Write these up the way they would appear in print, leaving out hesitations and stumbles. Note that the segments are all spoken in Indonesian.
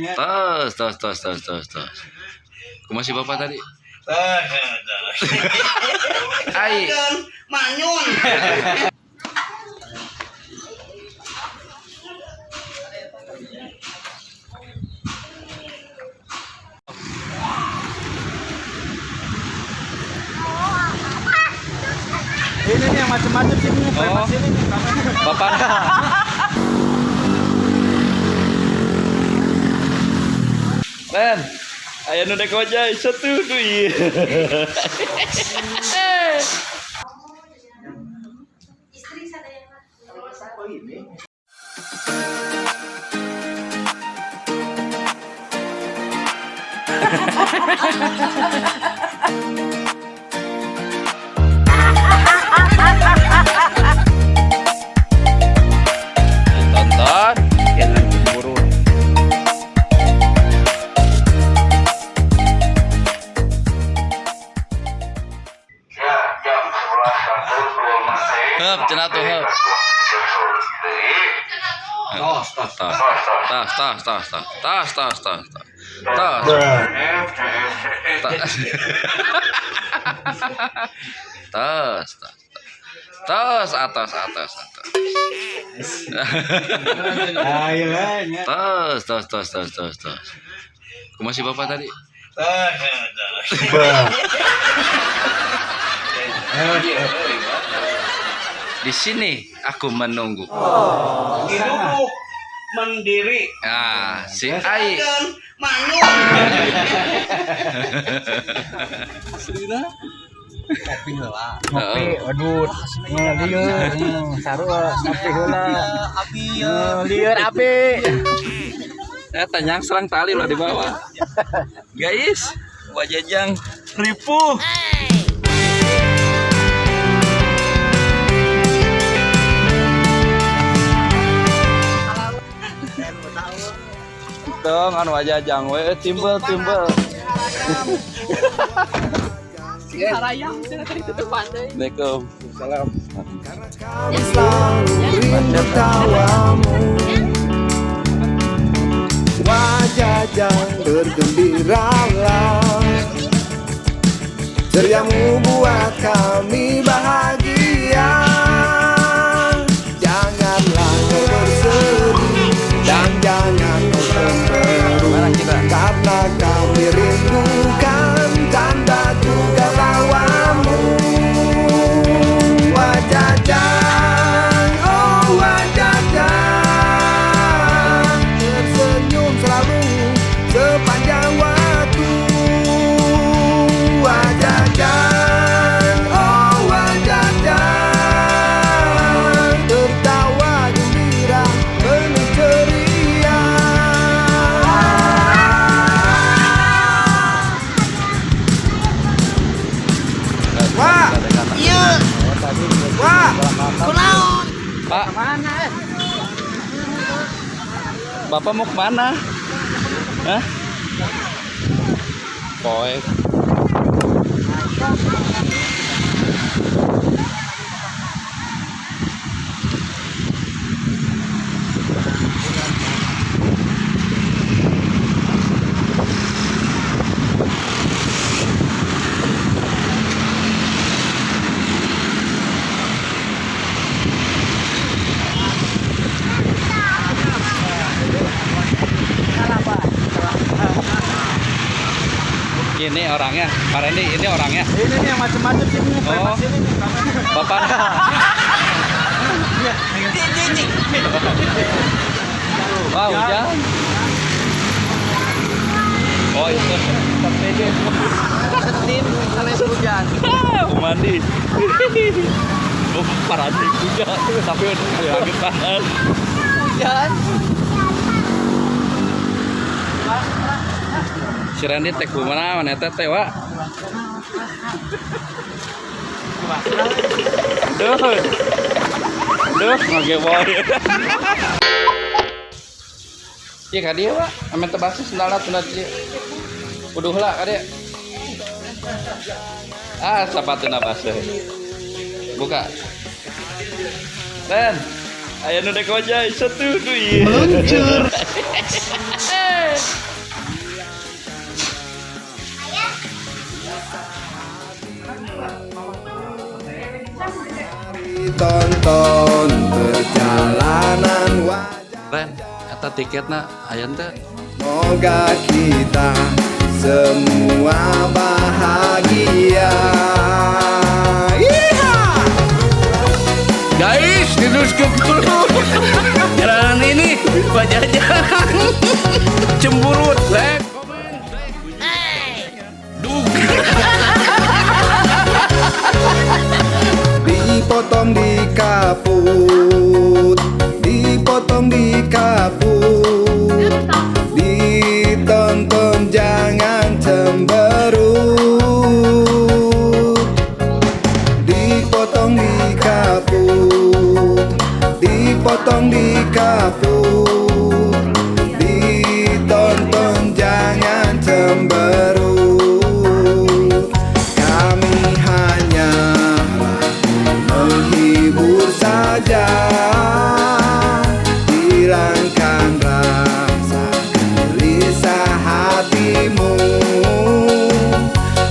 Tos, tos, tos, tos, tos, tos. Masih bapak tadi? Ai. Manyun. Ini nih yang macam-macam sini nih, Oh. sini nih. Bapak. Ben, ayo nu dek ojai satu duit. Istri saya yang Tonton, jangan cemburu. Hup, cenah tuh hup. Tos, tos, tos, tos, tos, tos, tos, tos, tos, tos, tos. Tos, tos, tos, atas, atas, atas. Ayo lah. Tos, tos, tos, tos, tos, tos. Masih bapak tadi? Di sini aku menunggu. Hidup mandiri. Ah, si Ai. Manyun. Kopi heula. Kopi, waduh. Lieur, sarua kopi heula. Api. Lieur api. Tanyang serang tali lah di bawah. Guys, wajajang ripuh. Dong, anu wajajang we timbel. Sarayang sudah tadi tutup pandai. Assalamualaikum. Salam. Rindu tawamu, wajah bergembiralah, ceriamu buat kami bahagia. Janganlah kau bersedih dan jangan kau cemberut, karena kami rindukan tanda juga tawamu. Wajajang, oh wajajang, tersenyum selalu sepanjang waktu. Wajajang, oh wajajang, tertawa gembira penuh ceria. Wah, Iya. wah. Kunaon? Pak, Bapak mau kemana? Hah? Poek. Ini orangnya, Pak Randy, ini orangnya. Ini nih yang macam-macam sini nih, Oh. sini nih. Bapak. Wah, hujan. Oh, itu. Tim, kalian hujan. Mau mandi. Oh, parah sih hujan. Tapi udah kali angin panas. Hujan. Si Randy tek mana teh, Wak? Duh, ngageboy. Iya ka dia, Wak. Amin tebasi sendalna tunda ieu. Kudu heula ka dia. Ah, sapatuna baseuh. Buka. Ben, aya nu dek ojai satu duit. Meluncur. tonton perjalanan wajah. Ren, eta tiketna ayeuna teh. Semoga kita semua bahagia. Yeehaw! Guys, diduskeun dulu. Jalan ini Pak Jajang. Cemburut, like, komen. Dug. Dipotong dikaput, dipotong dikaput, ditonton jangan cemberut. Dipotong dikaput, dipotong dikaput, ditonton jangan cemberut. Kami hanya menghibur saja, hilangkan rasa gelisah hatimu.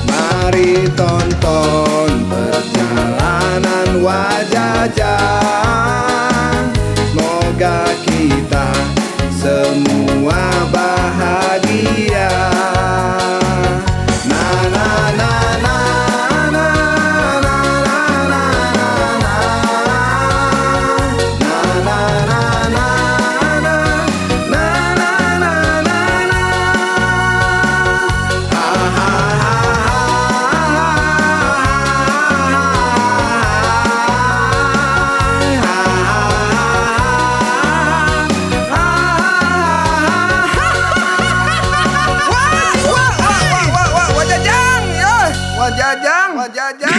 Mari tonton perjalanan wajah-wajah. Semoga kita semua bahagia. Na na na na na na na na na na na na Wajajang, ya. Wajajang.